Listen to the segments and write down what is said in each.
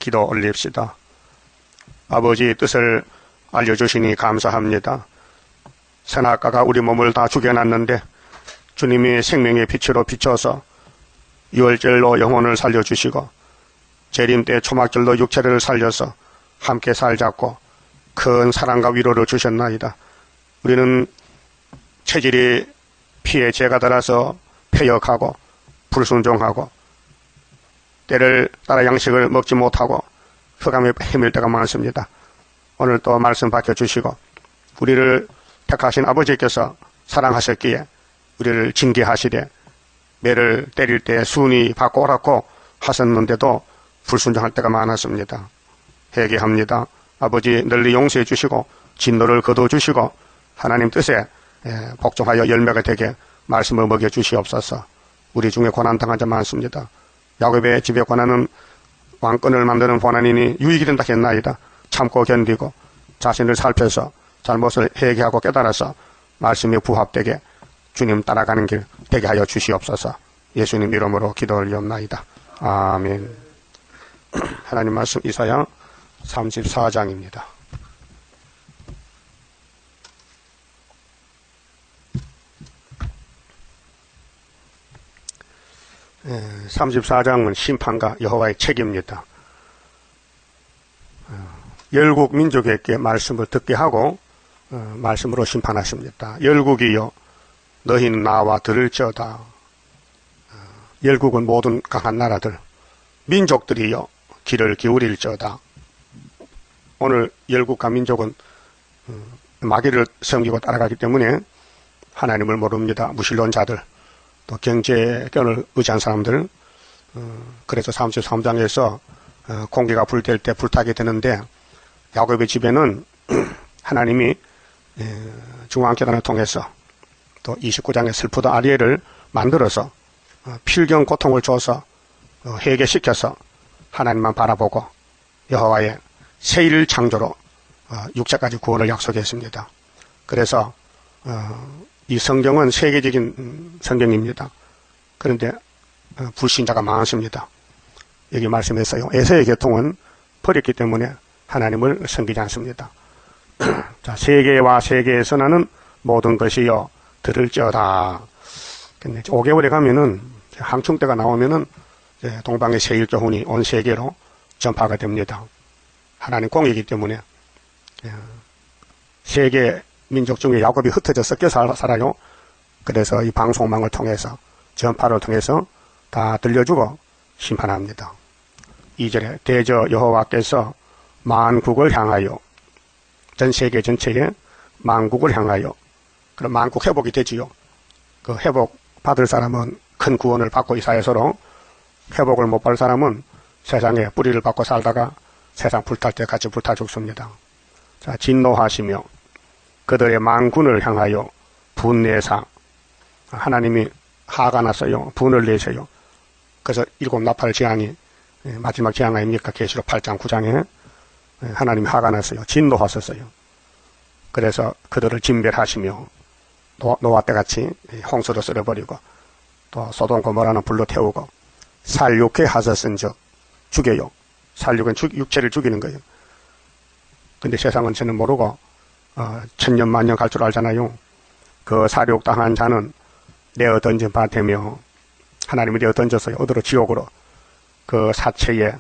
기도 올립시다. 아버지 뜻을 알려주시니 감사합니다. 선악과가 우리 몸을 다 죽여놨는데 주님이 생명의 빛으로 비춰서 유월절로 영혼을 살려주시고 재림 때 초막절로 육체를 살려서 함께 살자고 큰 사랑과 위로를 주셨나이다. 우리는 체질이 피에 죄가 들어서 패역하고 불순종하고 때를 따라 양식을 먹지 못하고 흑암에 헤맬 때가 많습니다. 오늘 또 말씀 밝혀주시고 우리를 택하신 아버지께서 사랑하셨기에 우리를 징계하시되 매를 때릴 때 순히 받고 오라고 하셨는데도 불순종할 때가 많았습니다. 회개합니다. 아버지 널리 용서해 주시고 진노를 거둬주시고 하나님 뜻에 복종하여 열매가 되게 말씀을 먹여 주시옵소서. 우리 중에 고난당한 자 많습니다. 야곱의 집에 고난은 왕권을 만드는 고난이니 유익이 된다 했나이다. 참고 견디고 자신을 살펴서 잘못을 회개하고 깨달아서 말씀에 부합되게 주님 따라가는 길 되게 하여 주시옵소서. 예수님 이름으로 기도 올리옵나이다. 아멘. 하나님 말씀 이사야 34장입니다. 34장은 심판과 여호와의 책입니다. 열국 민족에게 말씀을 듣게 하고 말씀으로 심판하십니다. 열국이여 너희는 나와 들을지어다. 열국은 모든 강한 나라들, 민족들이여 귀를 기울일지어다. 오늘 열국과 민족은 마귀를 섬기고 따라가기 때문에 하나님을 모릅니다. 무신론자들, 또 경제권을 의지한 사람들. 그래서 33장에서 공기가 불될 때 불타게 되는데 야곱의 집에는 하나님이 중앙재단을 통해서 또 29장의 슬프다 아리엘을 만들어서 필경 고통을 줘서 회개시켜서 하나님만 바라보고 여호와의 새1 창조로 육체까지 구원을 약속했습니다. 그래서 이 성경은 세계적인 성경입니다. 그런데 불신자가 많습니다. 여기 말씀했어요. 에서의 계통은 버렸기 때문에 하나님을 섬기지 않습니다. 자, 세계와 세계에서 나는 모든 것이요 들을지어다. 근데 5개월에 가면은 항충때가 나오면은 동방의 새1교훈이 온 세계로 전파가 됩니다. 하나님 공이기 때문에 세계 민족 중에 야곱이 흩어져 섞여 살아요. 그래서 이 방송망을 통해서 전파를 통해서 다 들려주고 심판합니다. 2절에 대저 여호와께서 만국을 향하여, 전 세계 전체에 만국을 향하여, 그럼 만국 회복이 되지요. 그 회복 받을 사람은 큰 구원을 받고 이사야서로, 회복을 못 받을 사람은 세상에 뿌리를 받고 살다가 세상 불탈 때 같이 불타 죽습니다. 자, 진노하시며 그들의 만군을 향하여 분내사, 하나님이 화가 났어요. 분을 내세요. 그래서 7 나팔 재앙이 마지막 재앙 아닙니까? 계시록 8장 9장에 하나님이 화가 났어요. 진노하셨어요. 그래서 그들을 진멸하시며 노아 때같이 홍수로 쓸어버리고 또 소돔 고모라는 불로 태우고 살육회 하셨은즉 죽여요. 살육은 육체를 죽이는 거예요. 근데 세상은 저는 모르고 천년 만년 갈 줄 알잖아요. 그 살육당한 자는 내어 던진 바 되며, 하나님이 내어 던졌어요. 어디로? 지옥으로. 그 사체에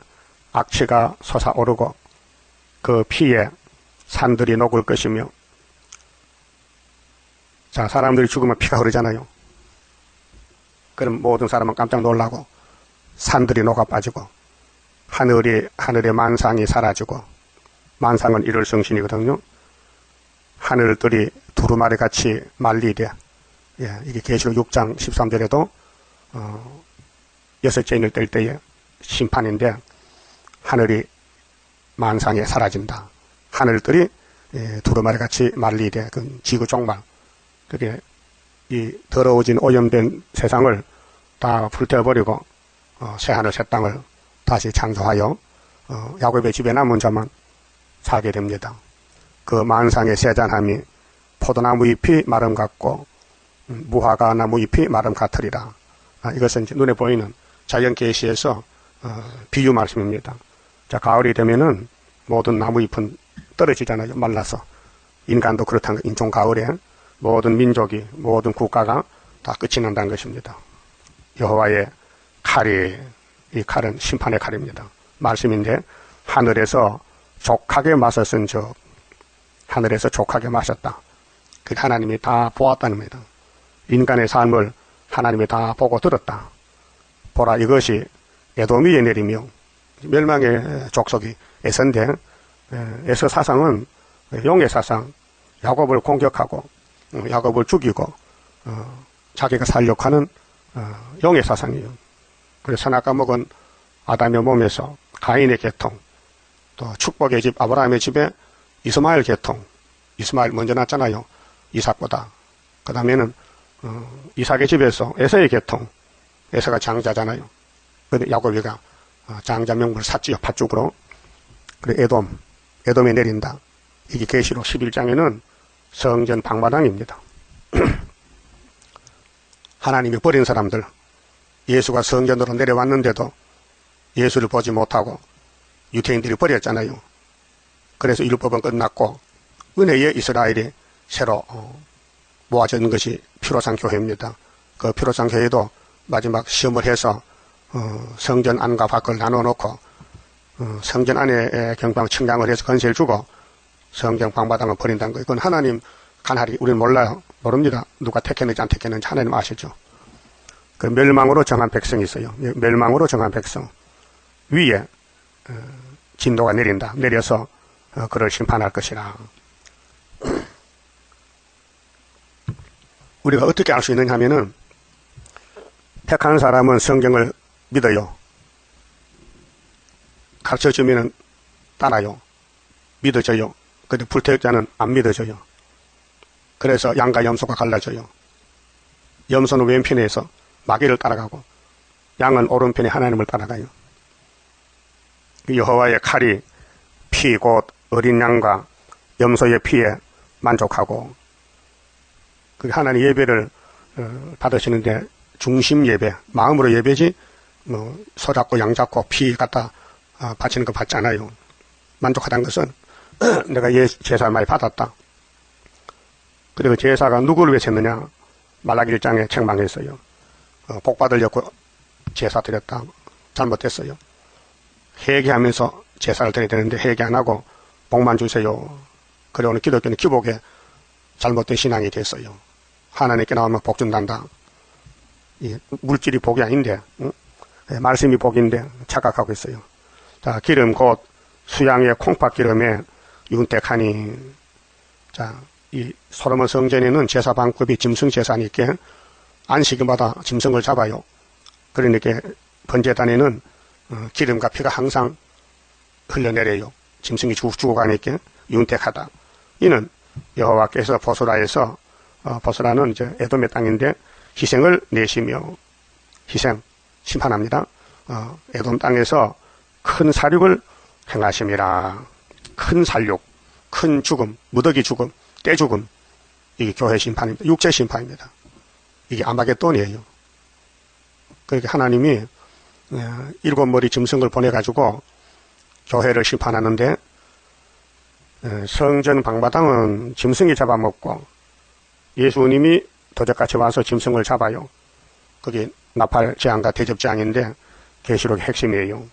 악취가 솟아오르고 그 피에 산들이 녹을 것이며, 자, 사람들이 죽으면 피가 흐르잖아요. 그럼 모든 사람은 깜짝 놀라고 산들이 녹아 빠지고 하늘의 만상이 사라지고, 만상은 일월 성신이거든요. 하늘들이 두루마리 같이 말리되, 이게 계시록 6장 13절에도 6째 인을 뗄 때의 심판인데, 하늘이 만상에 사라진다. 하늘들이 두루마리 같이 말리되, 그 지구 종말, 그게 이 더러워진 오염된 세상을 다 불태워버리고 새하늘 새 땅을 다시 창조하여 야곱의 집에 남은 자만 살게 됩니다. 그 만상의 세잔함이 포도나무 잎이 마름 같고 무화과 나무 잎이 마름 같으리라. 이것은 이제 눈에 보이는 자연 계시에서 비유 말씀입니다. 자, 가을이 되면은 모든 나무 잎은 떨어지잖아요. 말라서. 인간도 그렇다는 거. 인종 가을에 모든 민족이, 모든 국가가 다 끝이 난다는 것입니다. 여호와의 칼이, 이 칼은 심판의 칼입니다. 말씀인데, 하늘에서 족하게 마셨은 적, 하늘에서 족하게 마셨다. 그 하나님이 다 보았다는 겁니다. 인간의 삶을 하나님이 다 보고 들었다. 보라, 이것이 에돔 위에 내리며, 멸망의 족속이 에서인데, 에서 사상은 용의 사상, 야곱을 공격하고, 야곱을 죽이고, 자기가 살려고 하는 용의 사상이에요. 그래서 선악과 먹은 아담의 몸에서 가인의 계통, 또 축복의 집 아브라함의 집에 이스마엘 계통, 이스마엘 먼저 났잖아요. 이삭보다. 그 다음에는 이삭의 집에서 에서의 계통, 에서가 장자잖아요. 근데 야곱이가 장자 명분을 샀지요. 팥죽으로. 그래 에돔에 내린다. 이게 계시록 11장에는 성전 방마당입니다. 하나님이 버린 사람들, 예수가 성전으로 내려왔는데도 예수를 보지 못하고 유대인들이 버렸잖아요. 그래서 율법은 끝났고 은혜의 이스라엘이 새로 모아진 것이 피로상 교회입니다. 그 피로상 교회도 마지막 시험을 해서 성전 안과 밖을 나눠놓고 성전 안에 경방 청량을 해서 건세를 주고 성경 방마당을 버린다는 거예요. 그건 하나님 간할이 우리는 몰라요. 모릅니다. 누가 택했는지 안 택했는지 하나님 아시죠. 그 멸망으로 정한 백성이 있어요. 멸망으로 정한 백성 위에 진노가 내린다. 내려서 그를 심판할 것이라. 우리가 어떻게 알 수 있느냐 하면은 택한 사람은 성경을 믿어요. 가르쳐주면 따라요. 믿어져요. 근데 불태자는 안 믿어져요. 그래서 양과 염소가 갈라져요. 염소는 왼편에서 마귀를 따라가고 양은 오른편에 하나님을 따라가요. 여호와의 칼이 피 곧 어린 양과 염소의 피에 만족하고 그 하나님 예배를 받으시는데 중심 예배, 마음으로 예배지 소 잡고 양 잡고 피 갖다 바치는 거 받지 않아요. 만족하다는 것은 내가 제사를 많이 받았다. 그리고 제사가 누구를 위해서 했느냐? 말라기 1장에 책망했어요. 복 받으려고 제사 드렸다. 잘못했어요. 회개하면서 제사를 드려야 되는데 회개 안 하고 복만 주세요. 그리고 오늘 기독교는 기복에 잘못된 신앙이 됐어요. 하나님께 나오면 복 준단다. 물질이 복이 아닌데, 응? 말씀이 복인데 착각하고 있어요. 자, 기름 곧 수양의 콩팥 기름에 윤택하니. 자, 이 솔로몬 성전에는 제사 방법이 짐승 제사니까 안식일마다 짐승을 잡아요. 그러니까 번제단에는 기름과 피가 항상 흘러내려요. 짐승이 죽어가니까 윤택하다. 이는 여호와께서 보소라에서 보소라는 이제 에돔의 땅인데 희생을 내시며 희생 심판합니다. 에돔 땅에서 큰 살육을 행하심이라. 큰 살육, 큰 죽음, 무더기 죽음, 떼 죽음. 이게 교회 심판입니다. 육체 심판입니다. 이게 아마겟돈이에요. 그러니까 하나님이 7머리 짐승을 보내가지고 교회를 심판하는데 성전 방마당은 짐승이 잡아먹고 예수님이 도적같이 와서 짐승을 잡아요. 그게 나팔 재앙과 대접 재앙인데 계시록의 핵심이에요.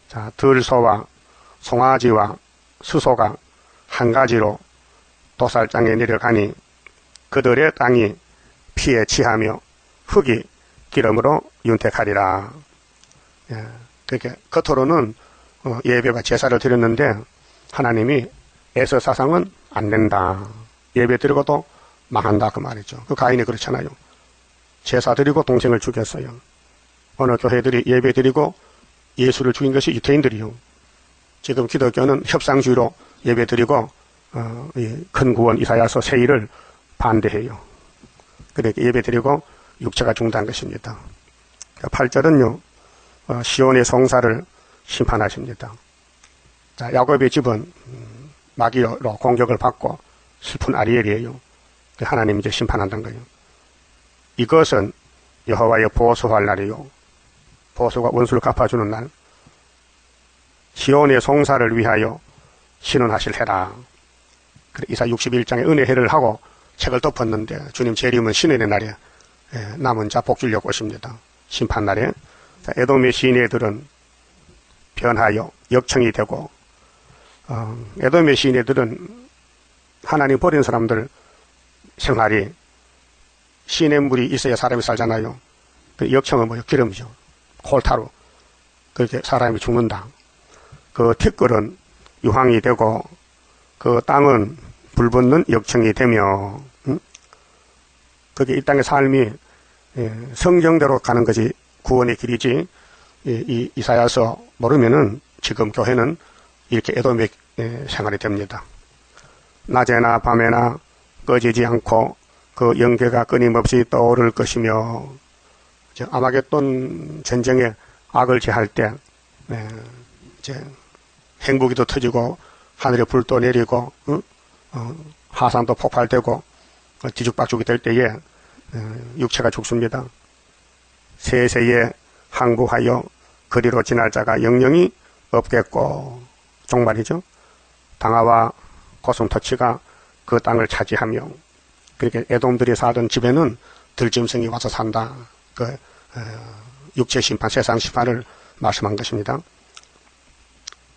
자, 들소와 송아지와 수소가 한 가지로 도살장에 내려가니 그들의 땅이 피에 취하며 흙이 기름으로 윤택하리라. 예, 그렇게 겉으로는 예배와 제사를 드렸는데 하나님이 에서 사상은 안 된다. 예배 드리고도 망한다 그 말이죠. 그 가인이 그렇잖아요. 제사 드리고 동생을 죽였어요. 어느 교회들이 예배 드리고 예수를 죽인 것이 유태인들이요. 지금 기독교는 협상주의로 예배 드리고 큰 구원 이사야서 세일을 반대해요. 그렇게 예배 드리고 육체가 중단한 것입니다. 8절은요. 시온의 송사를 심판하십니다. 자, 야곱의 집은 마귀로 공격을 받고 슬픈 아리엘이에요. 하나님이 이제 심판한다는 거예요. 이것은 여호와의 보수할 날이요. 보수가 원수를 갚아주는 날. 시온의 송사를 위하여 신원하실 해라. 이사 61장에 은혜회를 하고 책을 덮었는데 주님 재림은 신원의 날에 남은 자 복 주려고 오십니다. 심판날에. 에돔의 시내들은 변하여 역청이 되고, 에돔의 시내들은 하나님 버린 사람들 생활이 시냇물이 있어야 사람이 살잖아요. 그 역청은 뭐요? 기름이죠. 콜타로. 그렇게 사람이 죽는다. 그 티끌은 유황이 되고, 그 땅은 불붙는 역청이 되며, 그게 이 땅의 삶이 성경대로 가는 것이 구원의 길이지, 이 이사야서 모르면은 지금 교회는 이렇게 에돔의 생활이 됩니다. 낮에나 밤에나 꺼지지 않고 그 연계가 끊임없이 떠오를 것이며, 아마겟돈 전쟁에 악을 제할 때 이제 행복이도 터지고 하늘에 불도 내리고 하산도 폭발되고 뒤죽박죽이 될 때에 육체가 죽습니다. 세세에 항구하여 그리로 지날 자가 영영이 없겠고, 종말이죠. 당하와 고슴터치가 그 땅을 차지하며, 그렇게 에돔들이 살던 집에는 들짐승이 와서 산다. 그 육체 심판, 세상 심판을 말씀한 것입니다.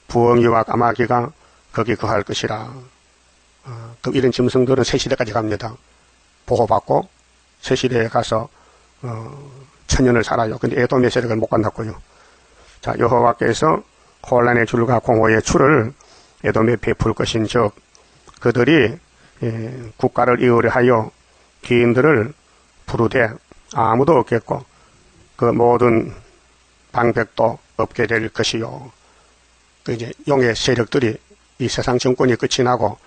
부엉이와 까마귀가 거기 거할 것이라. 그럼 이런 짐승들은 새시대까지 갑니다. 보호받고 새시대에 가서 천년을 살아요. 근데 에돔의 세력을 못 건넜고요. 자, 여호와께서 혼란의 줄과 공허의 줄을 에돔에 베풀 것인즉 그들이 국가를 이으려 하여 기인들을 부르되 아무도 없겠고 그 모든 방백도 없게 될 것이요. 그 이제 용의 세력들이 이 세상 정권이 끝이 나고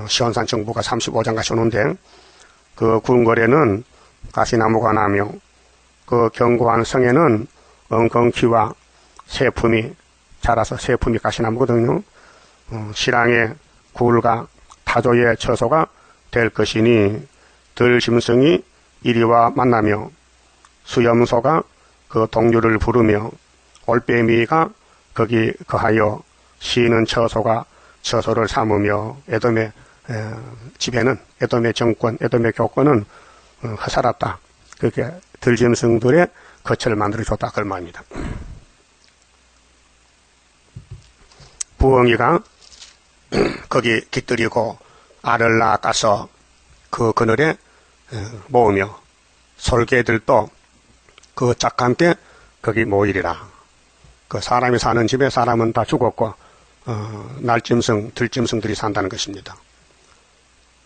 시온산 정부가 35장까지 오는데 그 궁궐에는 가시나무가 나며 그 견고한 성에는 엉겅퀴와 새품이 자라서, 새품이 가시나무거든요. 실랑의 굴과 타조의 처소가 될 것이니 들짐승이 이리와 만나며 수염소가 그 동류를 부르며 올빼미가 거기 거하여 쉬는 처소가 처소를 삼으며, 에돔의 집에는, 에돔의 정권, 에돔의 교권은 허살았다. 그렇게 들짐승들의 거처를 만들어줬다. 그 말입니다. 부엉이가 거기 깃들이고 알을 낚아서 그 그늘에 모으며 솔개들도 그 짝과 함께 거기 모이리라. 그 사람이 사는 집에 사람은 다 죽었고 날짐승, 들짐승들이 산다는 것입니다.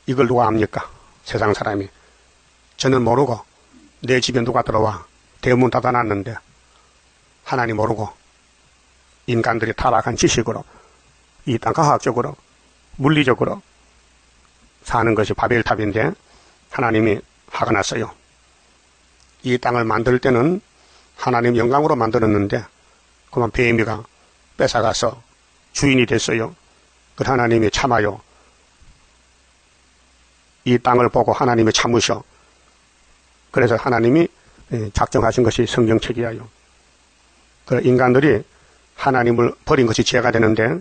이걸 누가 압니까? 세상 사람이. 저는 모르고 내 집에 누가 들어와 대문 닫아놨는데 하나님 모르고 인간들이 타락한 지식으로 이 땅 과학적으로 물리적으로 사는 것이 바벨탑인데 하나님이 화가 났어요. 이 땅을 만들 때는 하나님 영광으로 만들었는데 그만 뱀이가 뺏어가서 주인이 됐어요. 그 하나님이 참아요. 이 땅을 보고 하나님이 참으셔. 그래서 하나님이 작정하신 것이 성경책이에요. 그 인간들이 하나님을 버린 것이 죄가 되는데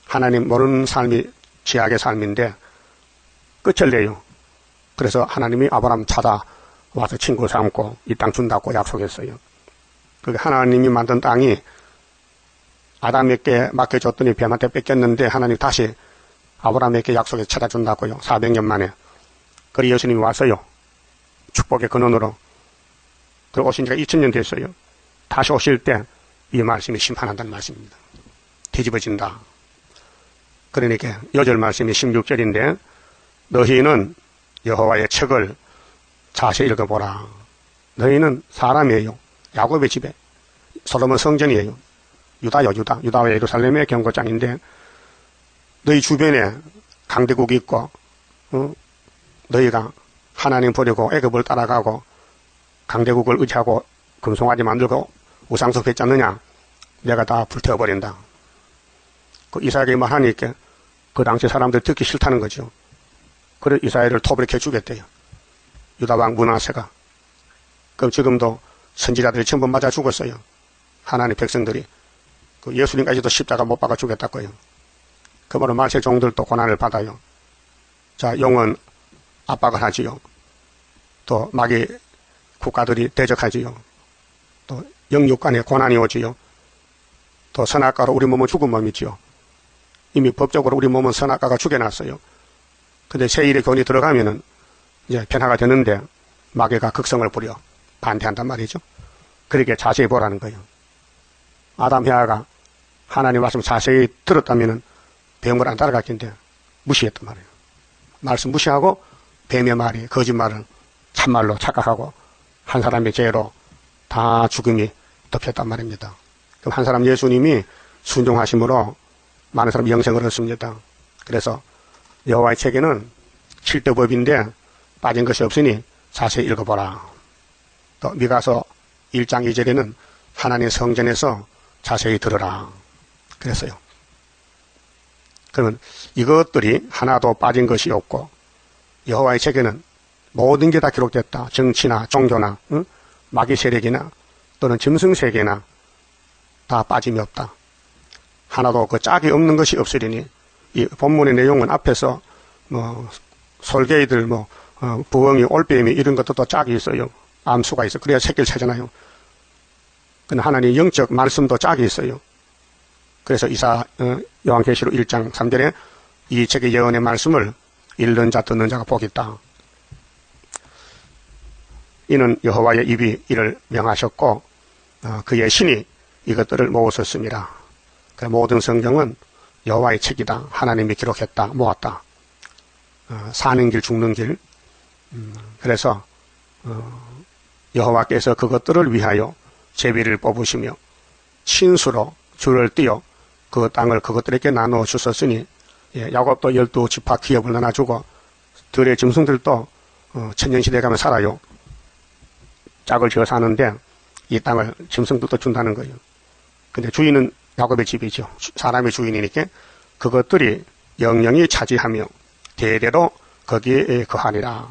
하나님 모르는 삶이 죄악의 삶인데 끝을 내요. 그래서 하나님이 아브라함 찾아와서 친구 삼고 이 땅 준다고 약속했어요. 그게 하나님이 만든 땅이 아담에게 맡겨줬더니 뱀한테 뺏겼는데 하나님 다시 아브라함에게 약속해서 찾아준다고요. 400년 만에. 그리고 예수님이 왔어요. 축복의 근원으로. 그리고 오신 지가 2000년 됐어요. 다시 오실 때 이 말씀이 심판한다는 말씀입니다. 뒤집어진다. 그러니까 요절 말씀이 16절인데 너희는 여호와의 책을 자세히 읽어보라. 너희는 사람이에요. 야곱의 집에. 솔로몬 성전이에요. 유다요, 유다. 유다와 예루살렘의 경고장인데 너희 주변에 강대국이 있고 너희가 하나님 버리고 애굽을 따라가고 강대국을 의지하고 금송아지 만들고 우상석 했지 않느냐? 내가 다 불태워버린다. 그 이사야에게 말하니까 그 당시 사람들 듣기 싫다는 거죠. 그래서 이사야를 토벌해 주겠대요. 유다왕 므낫세가. 그럼 지금도 선지자들이 전부 맞아 죽었어요. 하나님 백성들이. 그 예수님까지도 십자가 못 박아 죽였다고요. 그러므로 말세 종들도 고난을 받아요. 자, 용은 압박을 하지요. 또 마귀 국가들이 대적하지요. 또 영육 간에 고난이 오지요. 또 선악과로 우리 몸은 죽은 몸이지요. 이미 법적으로 우리 몸은 선악과가 죽여놨어요. 근데 세일의 교훈이 들어가면은 이제 변화가 되는데 마귀가 극성을 부려 반대한단 말이죠. 그렇게 자세히 보라는 거예요. 아담 해아가 하나님 말씀 자세히 들었다면은 뱀을 안 따라갔긴데 무시했단 말이에요. 말씀 무시하고 뱀의 말이 거짓말을 참말로 착각하고 한 사람의 죄로 다 죽음이 덮였단 말입니다. 그럼 한 사람 예수님이 순종하심으로 많은 사람이 영생을 얻습니다. 그래서 여호와의 책에는 7대 법인데 빠진 것이 없으니 자세히 읽어보라. 또 미가서 1장 2절에는 하나님의 성전에서 자세히 들으라 그랬어요. 그러면 이것들이 하나도 빠진 것이 없고 여호와의 책에는 모든 게 다 기록됐다. 정치나 종교나 마귀 세력이나 또는 짐승세계나 다 빠짐이 없다. 하나도 그 짝이 없는 것이 없으리니 이 본문의 내용은 앞에서 뭐 솔개이들 부엉이 올빼미 이런 것도 짝이 있어요. 암수가 있어. 그래야 새끼를 찾잖아요. 근데 하나님 영적 말씀도 짝이 있어요. 그래서 요한계시록 1장 3절에 이 책의 예언의 말씀을 읽는 자 듣는 자가 복이 있다. 이는 여호와의 입이 이를 명하셨고 그의 신이 이것들을 모으셨습니다. 모든 성경은 여호와의 책이다. 하나님이 기록했다. 모았다. 사는 길 죽는 길. 그래서 여호와께서 그것들을 위하여 제비를 뽑으시며 친수로 줄을 띄어 그 땅을 그것들에게 나누어 주셨으니 야곱도 12지파 기업을 나눠주고 들의 짐승들도 천년시대 가면 살아요. 짝을 지어 사는데 이 땅을 짐승들도 준다는 거예요. 근데 주인은 야곱의 집이죠. 사람의 주인이니까 그것들이 영영이 차지하며 대대로 거기에 거하리라.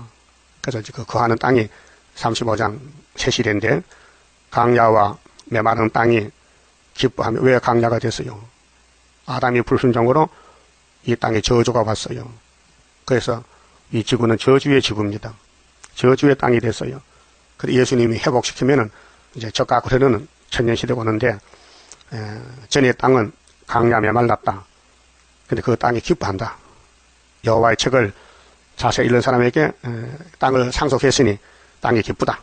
그래서 그 거하는 땅이 35장 새시대인데 강야와 메마른 땅이 기뻐하며 왜 강야가 됐어요? 아담이 불순종으로 이 땅에 저주가 왔어요. 그래서 이 지구는 저주의 지구입니다. 저주의 땅이 됐어요. 그래서 예수님이 회복시키면은 이제 적각을 흐르는 천년시대가 오는데 전의 땅은 강야 메말랐다. 근데 그 땅이 기뻐한다. 여호와의 책을 자세히 읽는 사람에게 땅을 상속했으니 땅이 기쁘다.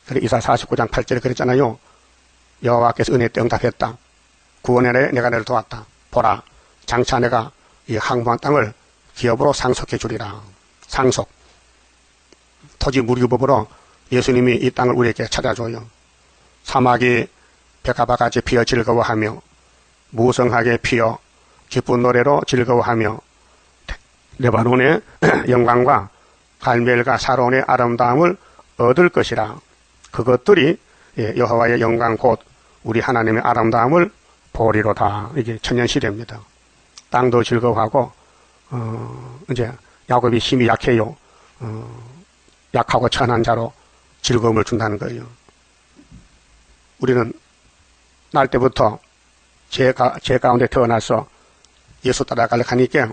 그래 이사 49장 8절에 그랬잖아요. 여호와께서 은혜 때 응답했다. 구원의 날에 내가 너를 도왔다. 보라 장차 내가 이 항구한 땅을 기업으로 상속해 주리라. 상속. 토지 무류법으로 예수님이 이 땅을 우리에게 찾아줘요. 사막이 백합화같이 피어 즐거워하며 무성하게 피어 기쁜 노래로 즐거워하며 레바논의 영광과 갈멜과 사론의 아름다움을 얻을 것이라. 그것들이 여호와의 영광 곧 우리 하나님의 아름다움을 보리로다. 이게 천년시대입니다. 땅도 즐거워하고 이제 야곱이 힘이 약해요. 약하고 천한 자로 즐거움을 준다는 거예요. 우리는 날 때부터 죄 가운데 태어나서 예수 따라가려고 하니까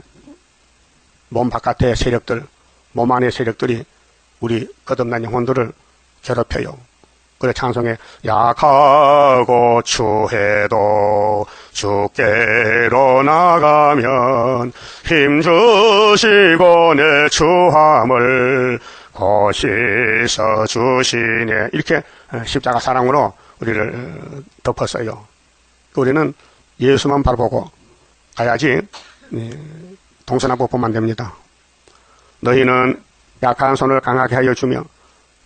몸 바깥의 세력들, 몸 안의 세력들이 우리 거듭난 영혼들을 괴롭혀요. 그래 창성에 약하고 추해도 주께로 나가면 힘주시고 내 추함을 고시서 주시네. 이렇게 십자가 사랑으로 우리를 덮었어요. 우리는 예수만 바라보고 가야지 동서남북보면 됩니다. 너희는 약한 손을 강하게 하여 주며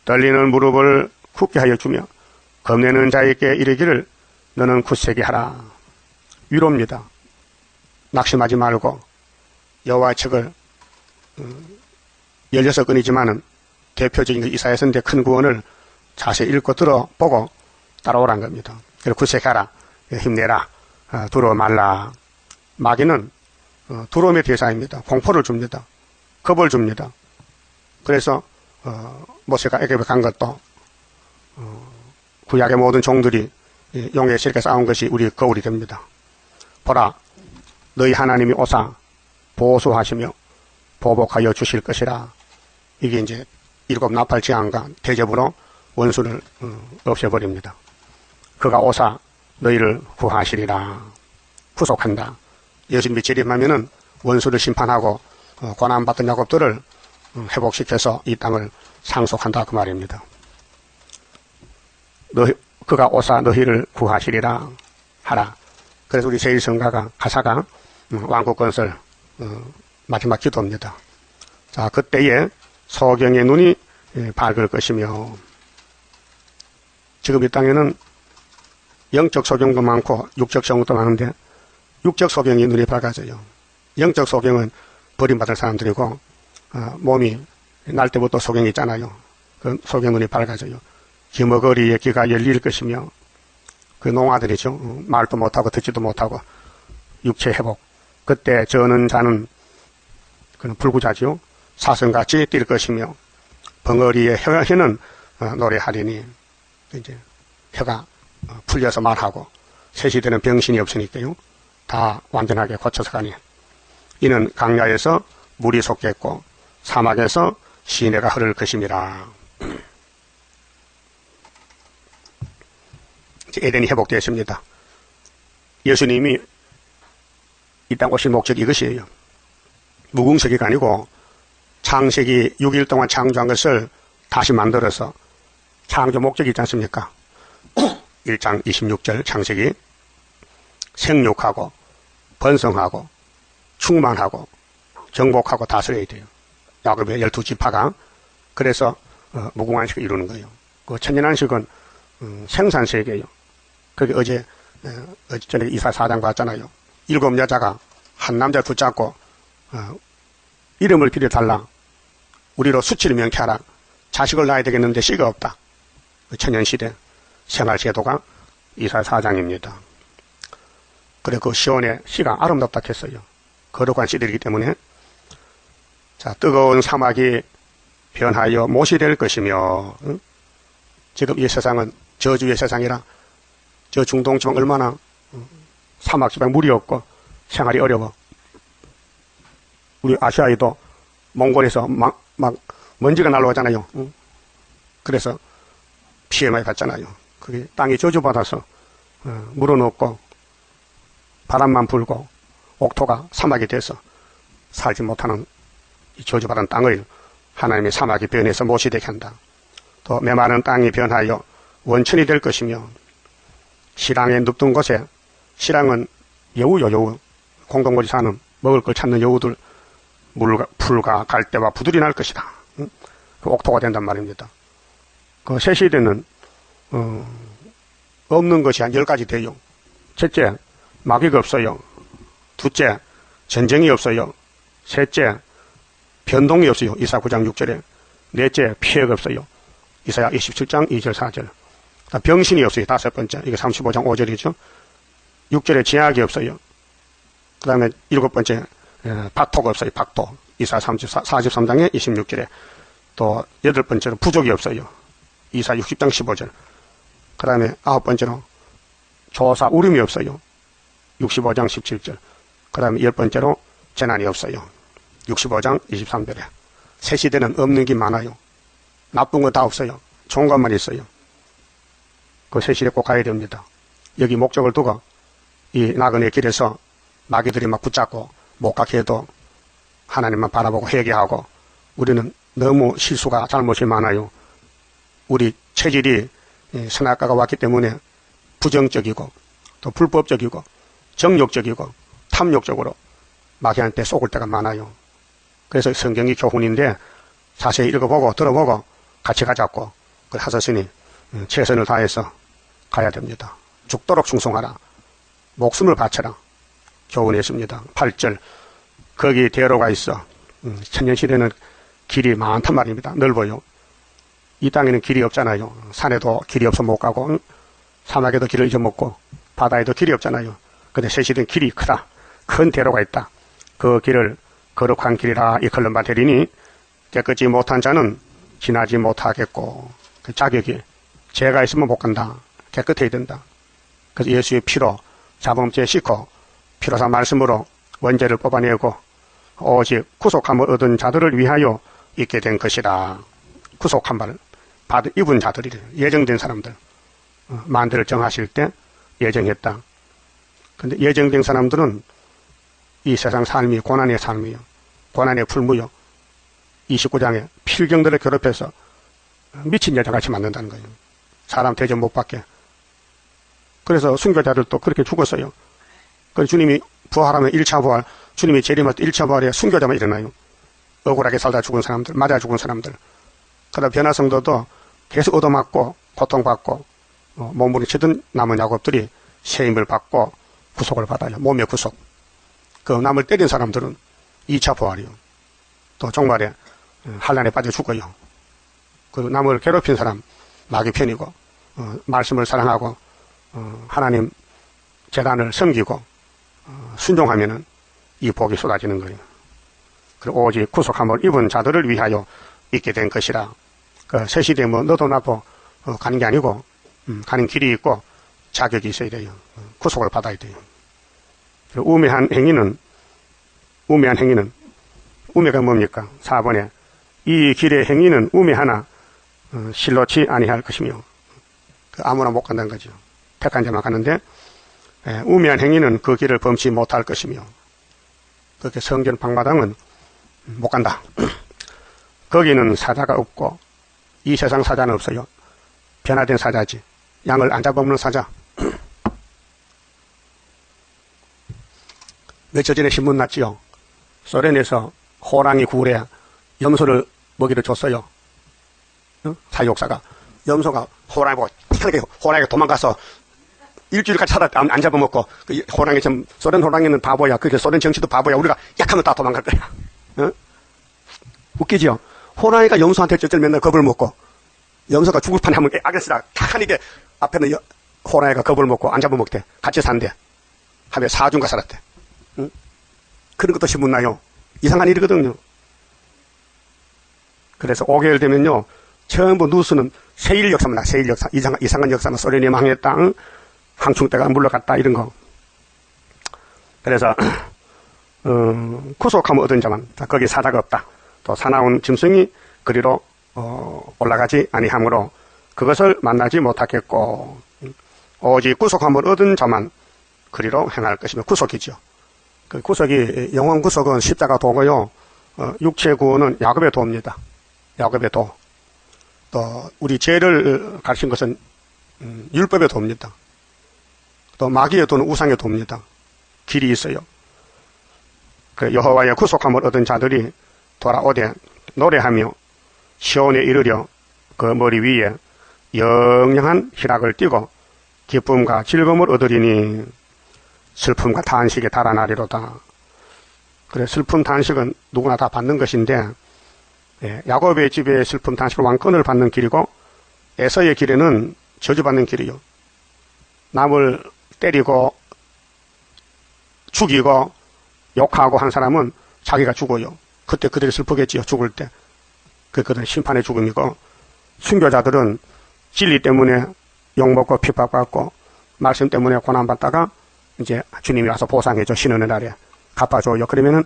떨리는 무릎을 굳게 하여 주며 겁내는 자에게 이르기를 너는 굳세게 하라. 위로입니다. 낙심하지 말고 여호와의 책을 16권이지만은 대표적인 이사야서인데 큰 구원을 자세히 읽고 들어보고 따라오란 겁니다. 그래서 굳세게 하라. 힘내라. 두려워 말라. 마귀는 두려움의 대상입니다. 공포를 줍니다. 겁을 줍니다. 그래서 모세가 애굽에 간 것도 구약의 모든 종들이 용에 이렇게 쌓은 것이 우리 거울이 됩니다. 보라, 너희 하나님이 오사 보수하시며 보복하여 주실 것이라. 이게 이제 일곱 나팔 재앙과 대접으로 원수를 없애버립니다. 그가 오사 너희를 구하시리라. 구속한다. 예수님이 재림하면은 원수를 심판하고 고난받던 야곱들을 회복시켜서 이 땅을 상속한다 그 말입니다. 그가 오사 너희를 구하시리라 하라. 그래서 우리 제1성가가 가사가 왕국 건설 마지막 기도입니다. 자, 그때에 소경의 눈이 밝을 것이며, 지금 이 땅에는 영적 소경도 많고 육적 소경도 많은데 육적 소경이 눈이 밝아져요. 영적 소경은 버림받을 사람들이고 몸이 날 때부터 소경이 있잖아요. 그 소경 눈이 밝아져요. 기머거리에 귀가 열릴 것이며, 그 농아들이죠. 말도 못하고 듣지도 못하고 육체 회복. 그때 저는 자는 그는 불구자죠. 사슴같이 뛸 것이며 벙어리의 혀는 노래하리니. 이제 혀가 풀려서 말하고 새 시대는 병신이 없으니까요. 다 완전하게 고쳐서 가니. 이는 강야에서 물이 솟겠고 사막에서 시내가 흐를 것임이라. 에덴이 회복되었습니다. 예수님이 이 땅 오신 목적이 이것이에요. 무궁세기가 아니고 창세기 6일 동안 창조한 것을 다시 만들어서, 창조 목적이 있지 않습니까? 1장 26절 창세기, 생육하고 번성하고 충만하고 정복하고 다스려야 돼요. 야곱의 12지파가. 그래서 무궁한식을 이루는 거예요. 그 천연한식은 생산세계예요. 그게 어제 전에 이사 4장 봤잖아요. 7 여자가 한 남자를 붙잡고 이름을 빌어달라. 우리로 수치를 명쾌하라. 자식을 낳아야 되겠는데 씨가 없다. 천연시대 생활제도가 이사 4장입니다. 그래 그 시온의 씨가 아름답다 했어요. 거룩한 씨들이기 때문에. 자, 뜨거운 사막이 변하여 못이 될 것이며, 지금 이 세상은 저주의 세상이라, 저 중동 지방 얼마나 사막 지방 물이 없고 생활이 어려워. 우리 아시아에도 몽골에서 막 먼지가 날라오잖아요. 그래서 피해 많이 받잖아요. 그게 땅이 저주받아서 물은 없고 바람만 불고 옥토가 사막이 돼서 살지 못하는 이 저주받은 땅을 하나님의 사막이 변해서 못이 되게 한다. 또 메마른 땅이 변하여 원천이 될 것이며, 시랑에 눕던 곳에, 시랑은 여우요, 여우. 공동물이 사는 먹을 걸 찾는 여우들, 풀과 갈대와 부들이 날 것이다. 그 옥토가 된단 말입니다. 그 새 시대는 없는 것이 한 10가지 돼요. 첫째, 마귀가 없어요. 둘째, 전쟁이 없어요. 셋째, 변동이 없어요. 이사 9장 6절에. 넷째, 피해가 없어요. 이사야 27장 2절 4절. 병신이 없어요. 다섯 번째. 이게 35장 5절이죠. 6절에 제약이 없어요. 그 다음에 일곱 번째, 박토가 없어요. 박토. 이사 43장에 26절에. 또 여덟 번째로 부족이 없어요. 이사 60장 15절. 그 다음에 아홉 번째로 조사 울음이 없어요. 65장 17절. 그 다음에 열 번째로 재난이 없어요. 65장 23절에. 새 시대는 없는 게 많아요. 나쁜 거 다 없어요. 좋은 것만 있어요. 그 새 시대 꼭 가야 됩니다. 여기 목적을 두고 이 나그네 길에서 마귀들이 막 붙잡고 못 가게 해도 하나님만 바라보고 회개하고, 우리는 너무 실수가 잘못이 많아요. 우리 체질이 선악과가 왔기 때문에 부정적이고 또 불법적이고 정욕적이고 탐욕적으로 마귀한테 속을 때가 많아요. 그래서 성경이 교훈인데 자세히 읽어보고 들어보고 같이 가자고 그 하셨으니 최선을 다해서 가야 됩니다. 죽도록 충성하라. 목숨을 바쳐라. 교훈했습니다. 8절. 거기 대로가 있어. 천년시대는 길이 많단 말입니다. 넓어요. 이 땅에는 길이 없잖아요. 산에도 길이 없어 못 가고, 사막에도 길을 잊어먹고, 바다에도 길이 없잖아요. 근데 새 시대는 길이 크다. 큰 대로가 있다. 그 길을 거룩한 길이라 이끌는 바 되리니 깨끗이 못한 자는 지나지 못하겠고, 그 자격이 죄가 있으면 못 간다. 깨끗해야 된다. 그래서 예수의 피로 자범죄 씻고 피로사 말씀으로 원죄를 뽑아내고 오직 구속함을 얻은 자들을 위하여 있게 된 것이라. 구속함을 입은 자들이 예정된 사람들, 만대를 정하실 때 예정했다. 근데 예정된 사람들은 이 세상 삶이 고난의 삶이요, 고난의 풀무요, 29장에 필경들을 괴롭혀서 미친 여자같이 만든다는 거예요. 사람 대접 못 받게. 그래서 순교자들도 그렇게 죽었어요. 그래서 주님이 부활하면 1차 부활, 주님이 재림할 때 1차 부활에 순교자만 일어나요. 억울하게 살다 죽은 사람들, 맞아 죽은 사람들. 그러다 변화성도도 계속 얻어맞고 고통받고 몸부림치던 남은 야곱들이 세임을 받고 구속을 받아요. 몸의 구속. 그 남을 때린 사람들은 2차 부활이요. 또 종말에 환란에 빠져 죽어요. 그리고 남을 괴롭힌 사람 마귀 편이고 말씀을 사랑하고 하나님 재단을 섬기고 순종하면은 이 복이 쏟아지는 거예요. 그리고 오직 구속함을 입은 자들을 위하여 있게 된 것이라. 그 새시대 뭐 너도 나도 가는 게 아니고 가는 길이 있고 자격이 있어야 돼요. 구속을 받아야 돼요. 우매한 행위는 우매가 뭡니까? 4번에 이 길의 행위는 우매하나 실로치 아니할 것이며, 아무나 못 간다는 거죠. 택한 자만 가는데 우매한 행위는 그 길을 범치 못할 것이며, 그렇게 성전 방마당은 못 간다. 거기는 사자가 없고 이 세상 사자는 없어요. 변화된 사자지. 양을 안 잡아먹는 사자. 며칠 전에 신문 났지요. 소련에서 호랑이 굴에 염소를 먹이를 줬어요. 사육사가. 염소가 호랑이 보고 호랑이가 도망가서 일주일까지 살았다. 안 잡아먹고. 그 호랑이 좀, 소련 호랑이는 바보야. 그렇게 소련 정치도 바보야. 우리가 약하면 다 도망갈 거야. 웃기지요? 호랑이가 염소한테 젖을 맨날 겁을 먹고, 염소가 죽을 판 하면 아그레스라 탁 하니까 앞에는 호랑이가 겁을 먹고 안 잡아먹대. 같이 산대. 하루에 4주인가 살았대. 그런 것도 신문 나요. 이상한 일이거든요. 그래서 5개월 되면요, 전부 뉴스는 세일 역사만 나. 세일 역사. 이상한 역사만. 소련이 망했다. 항충대가 물러갔다. 이런 거. 그래서 구속함을 얻은 자만, 거기 사자가 없다. 또 사나운 짐승이 그리로 올라가지 아니하므로 그것을 만나지 못하겠고, 오직 구속함을 얻은 자만 그리로 행할 것이며, 구속이죠. 그 구속이, 영원 구속은 십자가 도고요, 육체 구원은 야곱의 도입니다. 야곱의 도. 또 우리 죄를 가르친 것은 율법의 도입니다. 또 마귀의 도는 우상의 도입니다. 길이 있어요. 그 여호와의 구속함을 얻은 자들이 돌아오되 노래하며 시온에 이르려 그 머리 위에 영영한 희락을 띠고 기쁨과 즐거움을 얻으리니 슬픔과 탄식에 달아나리로다. 그래, 슬픔 탄식은 누구나 다 받는 것인데, 야곱의 집에 슬픔 탄식을 왕권을 받는 길이고, 에서의 길에는 저주받는 길이요. 남을 때리고 죽이고 욕하고 한 사람은 자기가 죽어요. 그때 그들이 슬프겠지요. 죽을 때. 그들은 심판의 죽음이고, 순교자들은 진리 때문에 욕먹고 핍박받고 말씀 때문에 고난받다가 이제 주님이 와서 보상해 주시는 날에 갚아줘요. 그러면은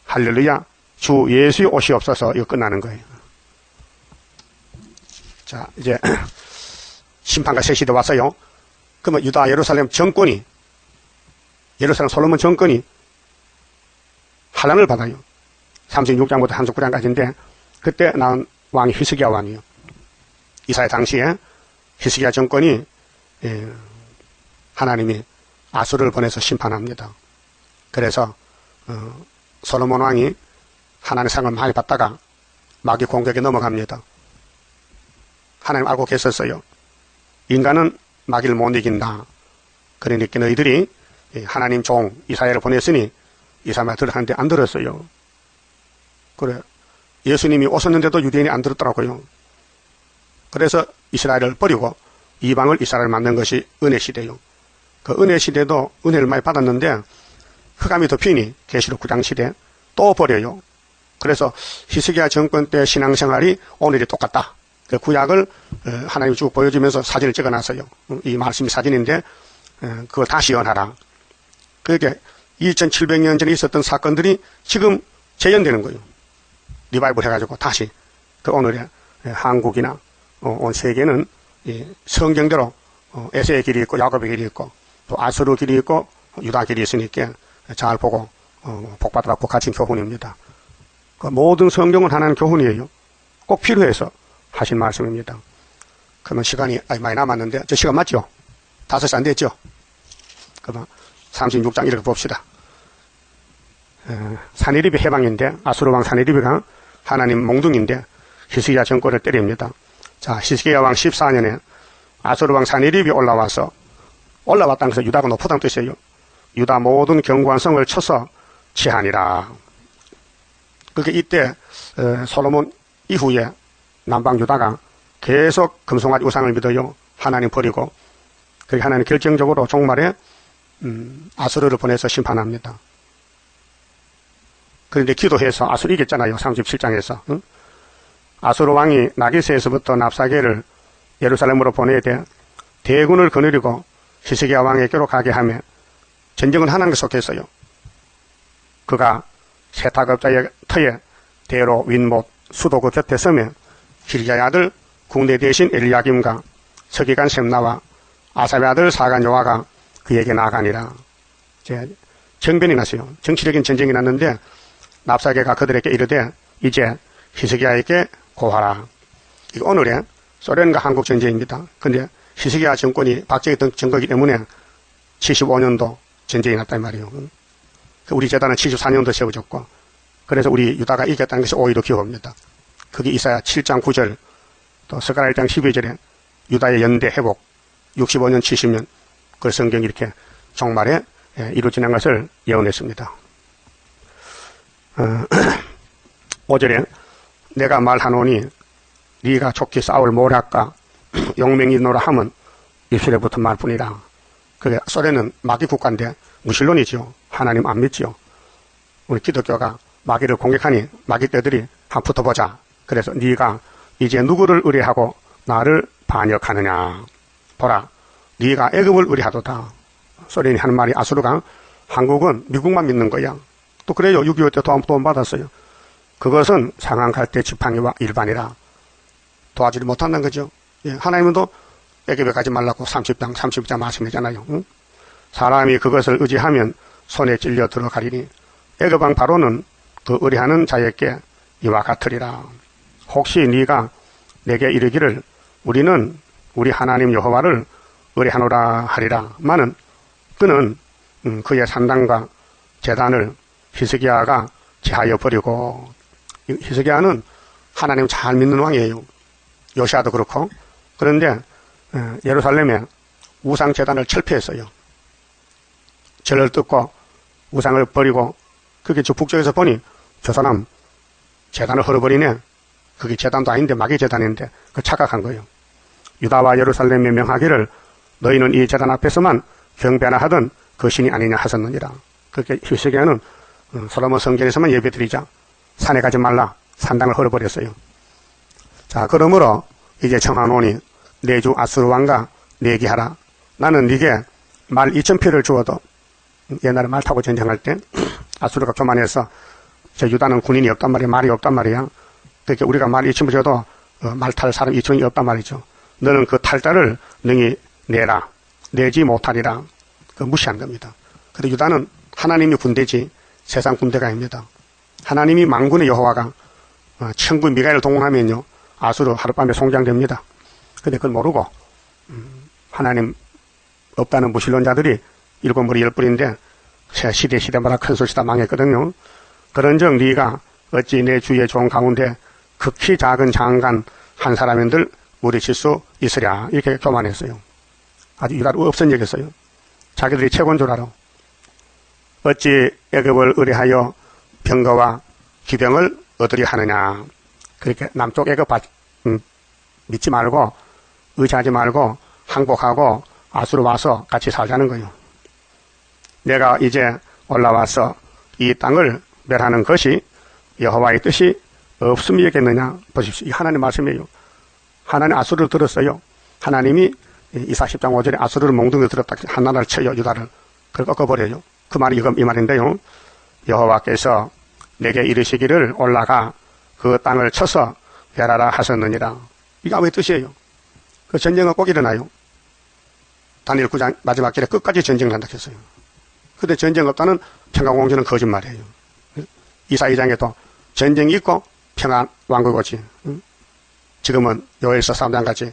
할렐루야, 주 예수의 옷이 없어서 이거 끝나는 거예요. 자, 이제 심판과 새 시대 왔어요. 그러면 유다 예루살렘 정권이, 예루살렘 솔로몬 정권이 환란을 받아요. 36장부터 39장까지인데, 그때 나온 왕이 히스기야 왕이요. 이사야 당시에 히스기야 정권이 하나님이 아수르를 보내서 심판합니다. 그래서 솔로몬 왕이 하나님의 상을 많이 받다가 마귀 공격에 넘어갑니다. 하나님 알고 계셨어요. 인간은 마귀를 못 이긴다. 그러니까 너희들이 하나님 종 이사야를 보냈으니 이사야만 들으라는데 안 들었어요. 그래, 예수님이 오셨는데도 유대인이 안 들었더라고요. 그래서 이스라엘을 버리고 이방을 이스라엘 만든 것이 은혜 시대요. 그 은혜 시대도 은혜를 많이 받았는데 흑암이 덮이니 계시록 9장 시대 또 버려요. 그래서 히스기야 정권 때 신앙생활이 오늘이 똑같다. 그 구약을 하나님이 쭉 보여주면서 사진을 찍어놨어요. 이 말씀이 사진인데 그걸 다시 연하라. 그렇게 2700년 전에 있었던 사건들이 지금 재현되는 거예요. 리바이벌 해가지고 다시 그 오늘의 한국이나 온 세계는 성경대로 에세의 길이 있고 야곱의 길이 있고 또 아수르 길이 있고 유다 길이 있으니까 잘 보고 복받으라고 갇힌 교훈입니다. 그 모든 성경은 하나는 교훈이에요. 꼭 필요해서 하신 말씀입니다. 그러면 시간이 많이 남았는데 저 시간 맞죠? 5시 안 됐죠? 그러면 36장 이렇게 봅시다. 사네립이 해방인데 아수르왕 사네립이가 하나님 몽둥인데 히스기야 정권을 때립니다. 자, 히스기야 왕 14년에 아수르왕 사네립이 올라왔다는 것은 유다가 높다는 뜻이에요. 유다 모든 견고한 성을 쳐서 치하니라. 그게 이때 솔로몬 이후에 남방 유다가 계속 금송아지 우상을 믿어요. 하나님 버리고 그게 하나님 결정적으로 종말에 아수르를 보내서 심판합니다. 그런데 기도해서 아수르 이겼잖아요. 37장에서. 응? 아수르 왕이 나기스에서부터 납사게를 예루살렘으로 보내야 돼 대군을 거느리고 히스기야 왕에게로 가게 하며 전쟁은 하나님께 속했어요. 그가 세탁업자의 터에 대로 윗못 수도 그 곁에 서며 hilki야의 아들 국내 대신 엘리야김과 서기관 셈나와 아삽의 아들 사간 요아가 그에게 나아가니라. 이제 정변이 났어요. 정치적인 전쟁이 났는데 납사게가 그들에게 이르되 이제 히스기야에게 고하라. 이거 오늘의 소련과 한국 전쟁입니다. 근데 히스기야 정권이 박정희 정권이기 때문에 75년도 전쟁이 났단 말이에요. 우리 제단은 74년도 세워졌고 그래서 우리 유다가 이겼다는 것이 오히려 기억합니다. 그게 이사야 7장 9절 또 스가랴 1장 12절에 유다의 연대 회복 65년 70년 그 성경이 이렇게 종말에 이루어지는 것을 예언했습니다. 5절에 내가 말하노니 네가 족히 싸울 모략과 용맹이 노라 함은 입술에부터 말뿐이라. 그게 소련은 마귀 국가인데 무신론이죠. 하나님 안 믿죠. 우리 기독교가 마귀를 공격하니 마귀 떼들이 한 붙어보자. 그래서 네가 이제 누구를 의뢰하고 나를 반역하느냐. 보라 네가 애굽을 의뢰하도다. 소련이 하는 말이 아수르가 한국은 미국만 믿는 거야. 또 그래요. 6.25 때 도움 받았어요. 그것은 상한 갈대 지팡이와 일반이라. 도와주지 못한다는 거죠. 예, 하나님은 또 애굽에 가지 말라고 30장 말씀하잖아요. 응? 사람이 그것을 의지하면 손에 찔려 들어가리니 애굽왕 바로는 그 의뢰하는 자에게 이와 같으리라. 혹시 네가 내게 이르기를 우리는 우리 하나님 여호와를 의뢰하노라 하리라. 마는 그는 그의 산당과 제단을 히스기야가 제하여 버리고, 히스기야는 하나님 잘 믿는 왕이에요. 요시아도 그렇고. 그런데 예루살렘에 우상 제단을 철폐했어요. 절을 뜯고 우상을 버리고, 그게 저 북쪽에서 보니 저 사람 제단을 헐어버리네. 그게 제단도 아닌데 마귀 제단인데 그 착각한 거예요. 유다와 예루살렘에 명하기를 너희는 이 제단 앞에서만 경배하나 하던 그 신이 아니냐 하셨느니라. 그렇게 히스기야는 솔로몬 성전에서만 예배드리자. 산에 가지 말라. 산당을 헐어버렸어요. 자, 그러므로 이제 청하노니 내 주 아수르 왕과 내기하라. 나는 네게 말 2,000표를 주어도, 옛날에 말 타고 전쟁할 때 아수르가 교만해서 저 유다는 군인이 없단 말이야. 말이 없단 말이야. 그러니까 우리가 말 2,000표 줘도 말 탈 사람 2,000이 없단 말이죠. 너는 그 탈자를 능히 내라. 내지 못하리라. 그 무시한 겁니다. 근데 유다는 하나님이 군대지 세상 군대가 아닙니다. 하나님이 만군의 여호와가 천군 미가엘을 동원하면요 아수르 하룻밤에 송장됩니다. 근데 그걸 모르고 하나님 없다는 무신론자들이 일곱 머리 열 뿔인데 시대마다 큰 소시다 망했거든요. 그런즉 네가 어찌 내 주의 종 가운데 극히 작은 장관 한 사람인들 물리칠 수 있으랴. 이렇게 교만했어요. 아주 유다를 없선 여겼어요. 자기들이 최고인 줄 알아. 어찌 애굽을 의뢰하여 병거와 기병을 얻으려 하느냐. 그렇게 남쪽 애굽 믿지 말고 의지하지 말고 항복하고 아수르 와서 같이 살자는 거예요. 내가 이제 올라와서 이 땅을 멸하는 것이 여호와의 뜻이 없음이겠느냐. 보십시오. 이 하나님 말씀이에요. 하나님 아수르를 들었어요. 하나님이 이사 10장 5절에 아수르를 몽둥이 들었다 한 나라를 쳐요. 유다를. 그걸 꺾어버려요. 그 말이 이 말인데요. 여호와께서 내게 이르시기를 올라가 그 땅을 쳐서 멸하라 하셨느니라. 이게 아무의 뜻이에요. 그 전쟁은 꼭 일어나요. 다니엘 9장 마지막 길에 끝까지 전쟁을 한다 했어요. 근데 전쟁 없다는 평강공주는 거짓말이에요. 이사 2장에도 전쟁이 있고 평안 왕국 오지. 지금은 요엘서 3장같이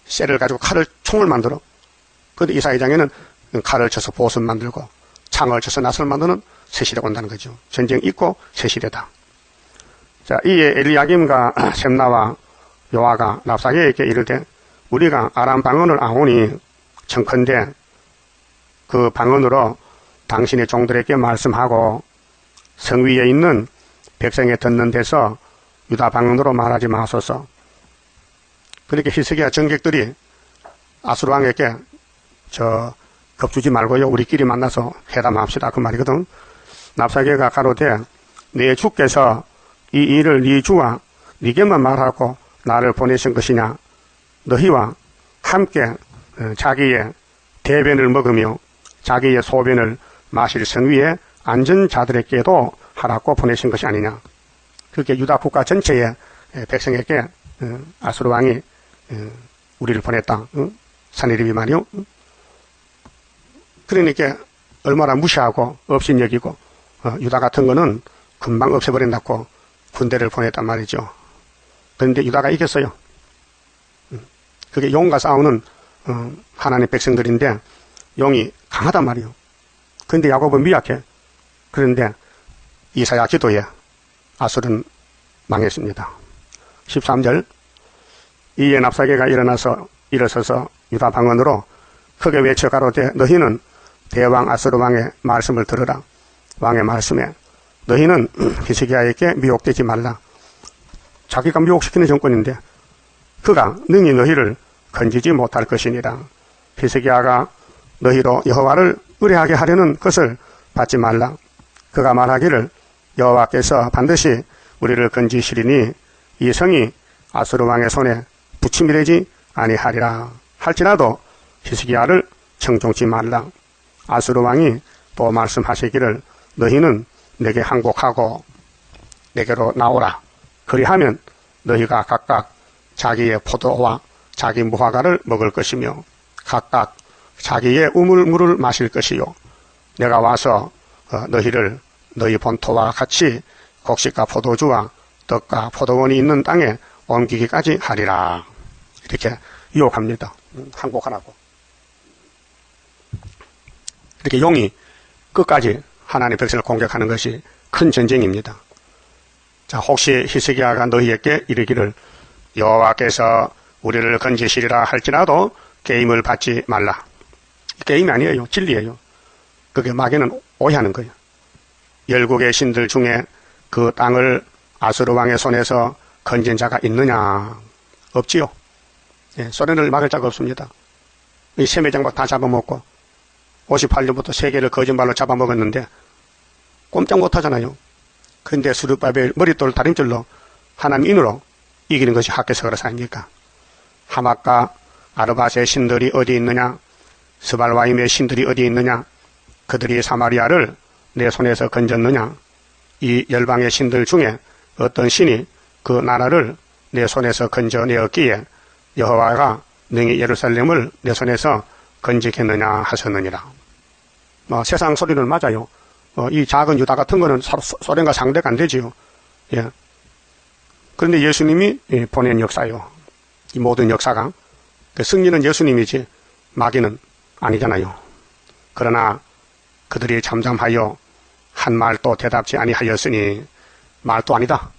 쇠를 가지고 총을 만들어. 근데 이사 2장에는 칼을 쳐서 보습 만들고 창을 쳐서 낫을 만드는 새 시대가 온다는 거죠. 전쟁이 있고 새 시대다. 자, 이에 엘리야김과 셈나와 요아가 랍사게에게 이르되 우리가 아람 방언을 아오니 청컨대 그 방언으로 당신의 종들에게 말씀하고 성 위에 있는 백성에 듣는 데서 유다 방언으로 말하지 마소서. 그렇게 히스기야 정객들이 아수르 왕에게 겁주지 말고요, 우리끼리 만나서 회담합시다 그 말이거든. 랍사게가 가로되 내 주께서 이 일을 네 주와 네게만 말하고 나를 보내신 것이냐. 너희와 함께 자기의 대변을 먹으며 자기의 소변을 마실 성 위에 앉은 자들에게도 하라고 보내신 것이 아니냐. 그렇게 유다 국가 전체의 백성에게 아수르 왕이 우리를 보냈다. 산헤립이 말이요. 그러니까 얼마나 무시하고 업신여기고 유다 같은 거는 금방 없애버린다고 군대를 보냈단 말이죠. 그런데 유다가 이겼어요. 그게 용과 싸우는 하나님의 백성들인데 용이 강하단 말이에요. 그런데 야곱은 미약해. 그런데 이사야 기도에 아수르는 망했습니다. 13절 이에 랍사게가 일어서서 유다 방언으로 크게 외쳐 가로되 너희는 대왕 아수르 왕의 말씀을 들으라. 왕의 말씀에 너희는 히스기야에게 미혹되지 말라. 자기가 미혹시키는 정권인데 그가 능히 너희를 건지지 못할 것이니라. 히스기야가 너희로 여호와를 의뢰하게 하려는 것을 받지 말라. 그가 말하기를 여호와께서 반드시 우리를 건지시리니 이 성이 아수르 왕의 손에 부침이 되지 아니하리라. 할지라도 히스기야를 청종치 말라. 아수르 왕이 또 말씀하시기를 너희는 내게 항복하고 내게로 나오라. 그리하면 너희가 각각 자기의 포도와 자기 무화과를 먹을 것이며 각각 자기의 우물물을 마실 것이요 내가 와서 너희를 너희 본토와 같이 곡식과 포도주와 떡과 포도원이 있는 땅에 옮기기까지 하리라. 이렇게 유혹합니다. 항복하라고. 이렇게 용이 끝까지 하나님의 백성을 공격하는 것이 큰 전쟁입니다. 자, 혹시 히스기야가 너희에게 이르기를 여호와께서 우리를 건지시리라 할지라도 게임을 받지 말라. 게임이 아니에요. 진리예요. 그게 마귀는 오해하는 거예요. 열국의 신들 중에 그 땅을 아수르 왕의 손에서 건진 자가 있느냐? 없지요. 예, 소련을 막을 자가 없습니다. 이 세매장막 다 잡아먹고 58년부터 세계를 거짓말로 잡아먹었는데 꼼짝 못하잖아요. 그런데 스룹바벨 머릿돌 다림질로 하나님 인으로 이기는 것이 학개서그라서 아닙니까? 하맛과 아르밧의 신들이 어디 있느냐? 스발와임의 신들이 어디 있느냐? 그들이 사마리아를 내 손에서 건졌느냐? 이 열방의 신들 중에 어떤 신이 그 나라를 내 손에서 건져내었기에 여호와가 능히 예루살렘을 내 손에서 건지겠느냐 하셨느니라. 세상 소리는 맞아요. 이 작은 유다 같은 거는 소련과 상대가 안 되지요. 예. 그런데 예수님이 보낸 역사요. 이 모든 역사가. 그 승리는 예수님이지 마귀는 아니잖아요. 그러나 그들이 잠잠하여 한 말도 대답지 아니하였으니 말도 아니다.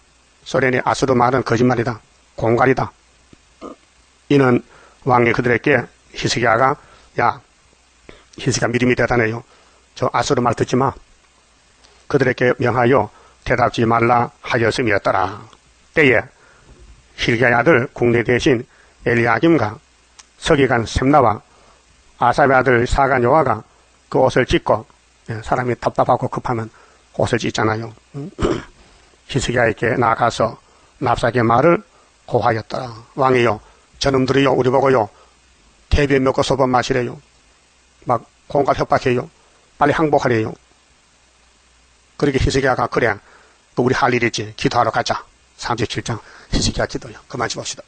소련의 아수르 말은 거짓말이다. 공갈이다. 이는 왕이 그들에게 히스기야가 히스기야 믿음이 대단해요. 저 아수르 말 듣지 마. 그들에게 명하여 대답지 말라 하였음이었더라. 때에 히스기야의 아들 국내 대신 엘리야김과 서기관 셈나와 아삽의 아들 사간 요아가 그 옷을 찢고, 사람이 답답하고 급하면 옷을 찢잖아요. 히스기야에게 나가서 랍사게 말을 고하였더라. 왕이요, 저놈들이요, 우리 보고요, 대변 먹고 소변 마시래요. 막 공갈 협박해요. 빨리 항복하래요. 그렇게 히스기야가 그래 우리 할 일 있지. 기도하러 가자. 37장 히스기야 기도요. 그만 줍시다.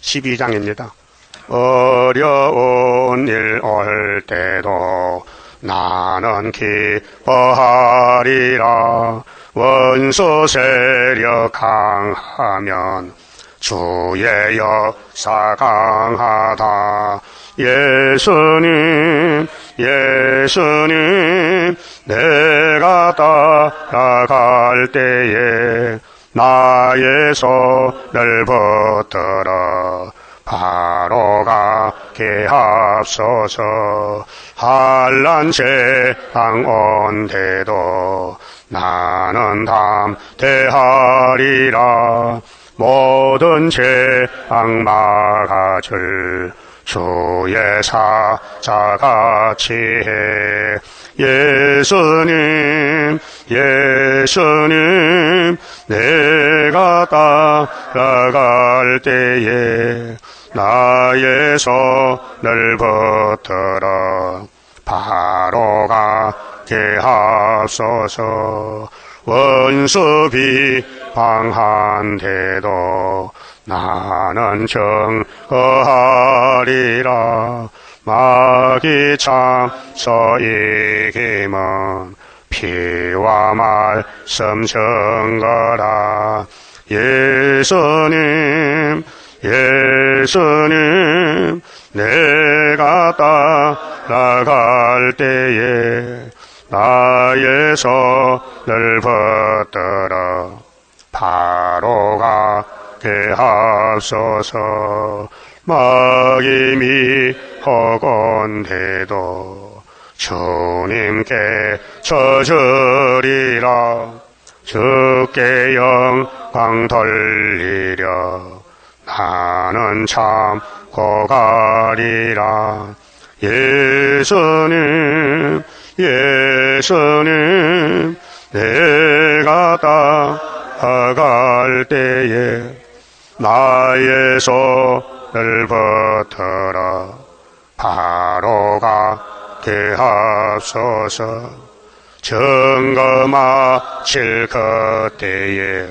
12장입니다. 어려운 일 올 때도 나는 기뻐하리라. 원수 세력 강하면 주의 역사 강하다. 예수님 내가 따라갈 때에 나의 손을 붙들어 바로 가게 하소서. 환난 재앙 온데도 나는 담대하리라. 모든 재앙 막아줄 주의 사자같이 해. 예수님 내가 따라갈 때에 나의 손을 붙들어 바로 가게 하소서. 원수 비방한데도 나는 정거하리라. 마귀 참서 이김은 피와 말씀 증거라. 예수님 내가 따라갈 때에 나의 손을 붙들어 바로 가게 하소서. 마귀 미혹온데도 주님께 쳐주리라. 주께 영광 돌리려 나는 참고 가리라. 예수님 내가 따라갈 때에 나의 손을 붙들어 바로 가게 하소서. 증거 마칠 그때에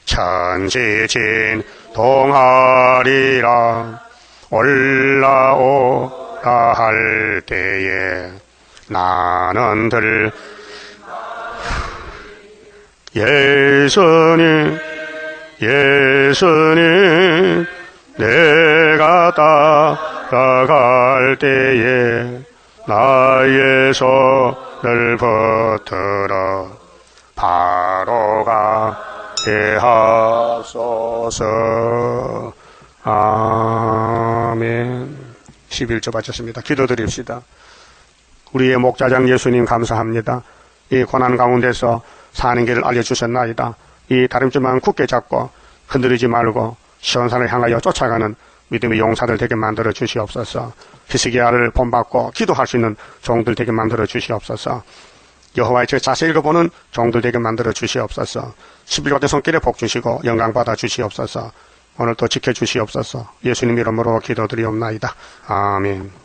천지진 동하리라. 올라오라 할 때에 나는 예수님 내가 따라갈 때에 나의 손을 붙들어 바로 가게 하소서. 아멘. 11조 바쳤습니다. 기도드립시다. 우리의 목자장 예수님 감사합니다. 이 고난 가운데서 사는 길을 알려주셨나이다. 이 다림줄만 굳게 잡고 흔들리지 말고 시온산을 향하여 쫓아가는 믿음의 용사들 되게 만들어 주시옵소서. 히스기야를 본받고 기도할 수 있는 종들 되게 만들어 주시옵소서. 여호와의 책 자세히 읽어보는 종들 되게 만들어 주시옵소서. 11조의 손길에 복 주시고 영광 받아 주시옵소서. 오늘도 지켜주시옵소서. 예수님 이름으로 기도드리옵나이다. 아멘.